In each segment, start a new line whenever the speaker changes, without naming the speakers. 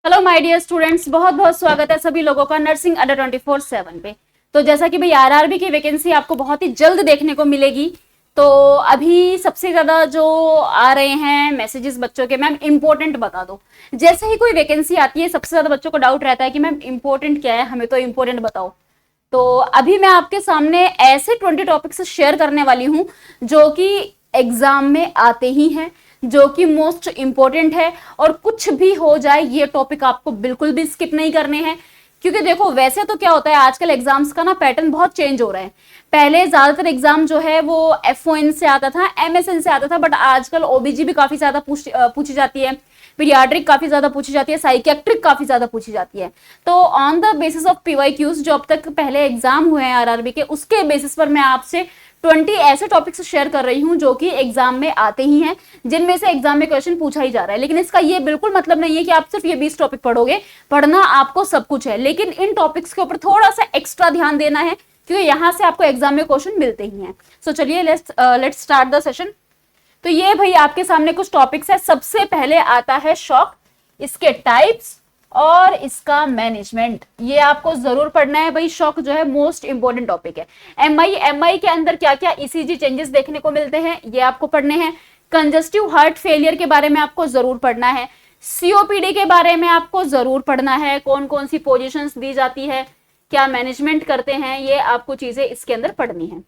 Hello my dear students, बहुत बहुत स्वागत है सभी लोगों का नर्सिंग अड्डा 24/7 पे। तो जैसा कि भाई आरआरबी की वैकेंसी आपको बहुत ही जल्द देखने को मिलेगी। तो अभी सबसे ज्यादा जो आ रहे हैं मैसेजेस बच्चों के, मैम इंपॉर्टेंट बता दो। जैसे ही कोई वैकेंसी आती है सबसे ज्यादा बच्चों को डाउट रहता है कि मैम इंपॉर्टेंट क्या है, हमें तो इंपॉर्टेंट बताओ। तो अभी मैं आपके सामने ऐसे 20 टॉपिक्स शेयर करने वाली हूं जो कि एग्जाम में आते ही हैं, जो कि मोस्ट इंपॉर्टेंट है। और कुछ भी हो जाए ये टॉपिक आपको बिल्कुल भी स्किप नहीं करने हैं। क्योंकि देखो वैसे तो क्या होता है, आजकल एग्जाम्स का ना पैटर्न बहुत चेंज हो रहा है। पहले ज्यादातर एग्जाम जो है वो एफओएन से आता था, एमएसएन से आता था, बट आजकल ओबीजी भी काफी ज्यादा पूछी जाती है, पीडियाट्रिक काफी ज्यादा पूछी जाती है, साइकियाट्रिक काफी ज्यादा पूछी जाती है। तो on the basis of PYQs जो अब तक पहले एग्जाम हुए हैं आरआरबी के, उसके बेसिस पर मैं आपसे 20 ऐसे टॉपिक्स शेयर कर रही हूं जो कि एग्जाम में आते ही हैं, जिनमें से एग्जाम में क्वेश्चन पूछा ही जा रहा है। लेकिन इसका ये बिल्कुल मतलब नहीं है कि आप सिर्फ ये 20 टॉपिक पढ़ोगे। पढ़ना आपको सब कुछ है, लेकिन इन टॉपिक्स के ऊपर थोड़ा सा एक्स्ट्रा ध्यान देना है, क्योंकि यहां से आपको एग्जाम में क्वेश्चन मिलते ही हैं। सो चलिए लेट्स स्टार्ट द सेशन। तो ये भाई आपके सामने कुछ टॉपिक्स है। सबसे पहले आता है शॉक, इसके टाइप्स और इसका मैनेजमेंट। ये आपको जरूर पढ़ना है भाई। शॉक जो है मोस्ट इंपोर्टेंट टॉपिक है। एमआई के अंदर क्या क्या ईसीजी चेंजेस देखने को मिलते हैं ये आपको पढ़ने हैं। कंजस्टिव हार्ट फेलियर के बारे में आपको जरूर पढ़ना है। सीओपीडी के बारे में आपको जरूर पढ़ना है, कौन कौन सी पोजीशंस दी जाती है, क्या मैनेजमेंट करते हैं, ये आपको चीजें इसके अंदर पढ़नी है।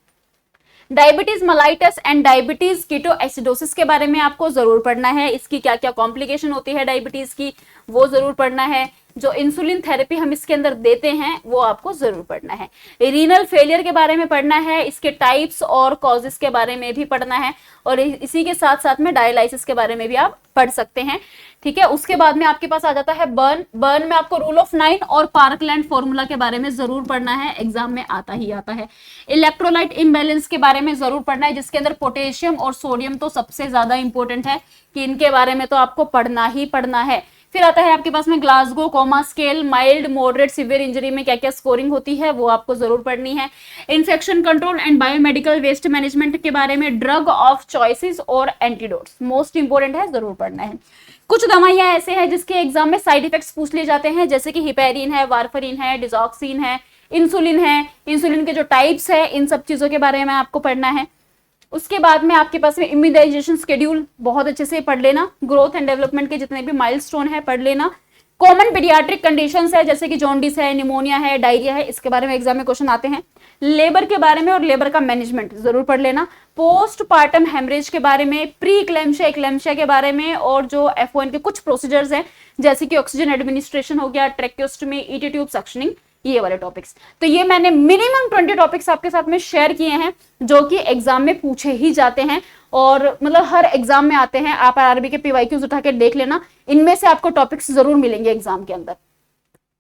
Diabetes mellitus and diabetes ketoacidosis के बारे में आपको जरूर पढ़ना है। इसकी क्या क्या कॉम्प्लिकेशन होती है डायबिटीज की, वो जरूर पढ़ना है। जो इंसुलिन थेरेपी हम इसके अंदर देते हैं वो आपको जरूर पढ़ना है। रीनल फेलियर के बारे में पढ़ना है, इसके टाइप्स और कॉजेस के बारे में भी पढ़ना है, और इसी के साथ साथ में डायलाइसिस के बारे में भी आप पढ़ सकते हैं। ठीक है, उसके बाद में आपके पास आ जाता है बर्न में आपको रूल ऑफ 9 और पार्कलैंड फॉर्मूला के बारे में जरूर पढ़ना है, एग्जाम में आता ही आता है। इलेक्ट्रोलाइट इम्बैलेंस के बारे में जरूर पढ़ना है, जिसके अंदर पोटेशियम और सोडियम तो सबसे ज्यादा इंपॉर्टेंट है कि इनके बारे में तो आपको पढ़ना ही पढ़ना है। फिर आता है आपके पास में Glasgow coma scale, mild moderate severe injury में क्या क्या स्कोरिंग होती है वो आपको जरूर पढ़नी है। Infection control and biomedical waste management के बारे में ड्रग ऑफ चॉइसेस और एंटीडोट्स मोस्ट इंपोर्टेंट है, जरूर पढ़ना है। कुछ दवाइयां ऐसे हैं जिसके एग्जाम में साइड इफेक्ट्स पूछ लिए जाते हैं, जैसे कि हिपेरिन है, वारफरिन है, डिजॉक्सिन है, इंसुलिन है। इंसुलिन के जो टाइप्स है, इन सब चीजों के बारे में आपको पढ़ना है। उसके बाद में आपके पास में इम्यूनाइजेशन शेड्यूल बहुत अच्छे से पढ़ लेना। ग्रोथ एंड डेवलपमेंट के जितने भी माइलस्टोन है पढ़ लेना। कॉमन पीडियाट्रिक कंडीशंस है, जैसे कि जॉन्डिस है, निमोनिया है, डायरिया है, इसके बारे में एग्जाम में क्वेश्चन आते हैं। लेबर के बारे में और लेबर का मैनेजमेंट जरूर पढ़ लेना। पोस्ट पार्टम हेमरेज के बारे में, प्री इक्लेम्शिया इक्लेम्शिया के बारे में, और जो एफओएन के कुछ प्रोसीजर्स हैं जैसे कि ऑक्सीजन एडमिनिस्ट्रेशन हो गया, ट्रेक्योस्टमी, ईटी ट्यूब सक्शनिंग, ये वाले टॉपिक्स। तो ये मैंने मिनिमम 20 टॉपिक्स आपके साथ में शेयर किए हैं जो कि एग्जाम में पूछे ही जाते हैं, और मतलब हर एग्जाम में आते हैं। आप आरआरबी के पीवाईक्यूज उठा के देख लेना, इनमें से आपको टॉपिक्स जरूर मिलेंगे एग्जाम के अंदर।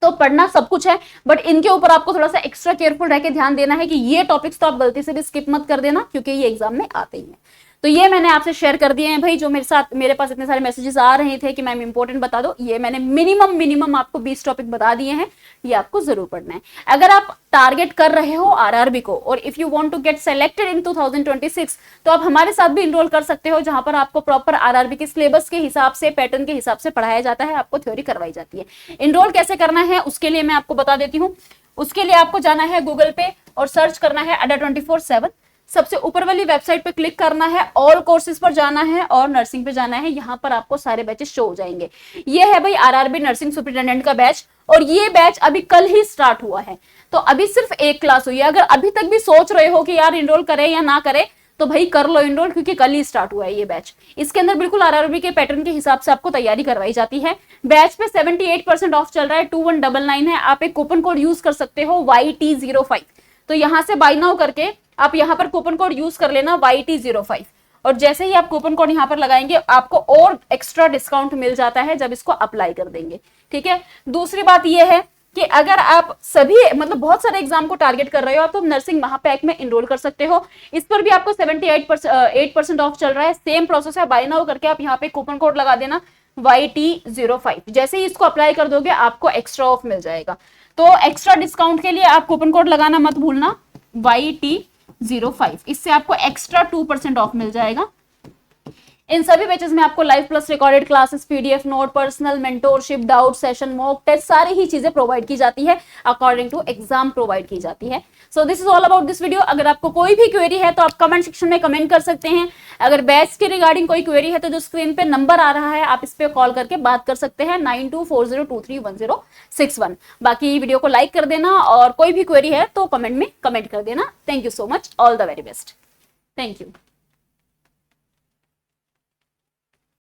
तो पढ़ना सब कुछ है, बट इनके ऊपर आपको थोड़ा सा एक्स्ट्रा केयरफुल रह के ध्यान देना है कि ये टॉपिक्स तो आप गलती से भी स्किप मत कर देना, क्योंकि ये एग्जाम में आते ही हैं। तो ये मैंने आपसे शेयर कर दिए हैं भाई। जो मेरे पास इतने सारे मैसेजेस आ रहे थे कि मैम इंपॉर्टेंट बता दो, ये मैंने मिनिमम आपको 20 टॉपिक बता दिए हैं, ये आपको जरूर पढ़ना है। अगर आप टारगेट कर रहे हो आरआरबी को, और if you want to get selected in 2026, तो आप हमारे साथ भी इनरोल कर सकते हो, जहां पर आपको प्रॉपर आरआरबी के सिलेबस के हिसाब से, पैटर्न के हिसाब से पढ़ाया जाता है, आपको थ्योरी करवाई जाती है। इनरोल कैसे करना है उसके लिए मैं आपको बता देती हूँ। उसके लिए आपको जाना है गूगल पे और सर्च करना है अड्डा 24/7। सबसे ऊपर वाली वेबसाइट पे क्लिक करना है, ऑल कोर्सेज पर जाना है और नर्सिंग पे जाना है। यहाँ पर आपको सारे बैचेस शो हो जाएंगे। ये है भाई आरआरबी नर्सिंग सुपरिटेंडेंट का बैच, और ये बैच अभी कल ही स्टार्ट हुआ है। तो अभी सिर्फ एक क्लास हुई है। अगर अभी तक भी सोच रहे हो कि यार इनरोल करे या ना करे, तो भाई कर लो इनरोल, क्योंकि कल ही स्टार्ट हुआ है ये बैच। इसके अंदर बिल्कुल आरआरबी के पैटर्न के हिसाब से आपको तैयारी करवाई जाती है। बैच पे 78% ऑफ चल रहा है, 2199 है। आप एक कूपन कोड यूज कर सकते हो YT05। तो यहाँ से बाय नाउ करके आप यहाँ पर कूपन कोड यूज कर लेना YT05, और जैसे ही आप कूपन कोड यहाँ पर लगाएंगे आपको और एक्स्ट्रा डिस्काउंट मिल जाता है जब इसको अप्लाई कर देंगे। ठीक है, दूसरी बात यह है कि अगर आप सभी मतलब बहुत सारे एग्जाम को टारगेट कर रहे हो, तो नर्सिंग महापैक में इनरोल कर सकते हो। इस पर भी आपको 78% ऑफ चल रहा है। सेम प्रोसेस है, बाय नाउ करके आप यहाँ पे कूपन कोड लगा देना YT05। जैसे ही इसको अप्लाई कर दोगे आपको एक्स्ट्रा ऑफ मिल जाएगा। तो एक्स्ट्रा डिस्काउंट के लिए आप कूपन कोड लगाना मत भूलना, YT05। इससे आपको एक्स्ट्रा 2% ऑफ मिल जाएगा। इन सभी बैचेस में आपको live plus recorded classes, PDF note, personal mentorship, doubt session, mock test, सारी ही चीजें प्रोवाइड की जाती है, अकॉर्डिंग टू एग्जाम प्रोवाइड की जाती है। So this is all about this video. अगर आपको कोई भी क्वेरी है तो आप कमेंट सेक्शन में कमेंट कर सकते हैं। अगर बैच के रिगार्डिंग कोई क्वेरी है तो जो स्क्रीन पे नंबर आ रहा है आप इस पे कॉल करके बात कर सकते हैं 9240231061। बाकी वीडियो को लाइक कर देना और कोई भी क्वेरी है तो कमेंट में कमेंट कर देना। Thank you so much, all the very best, thank you.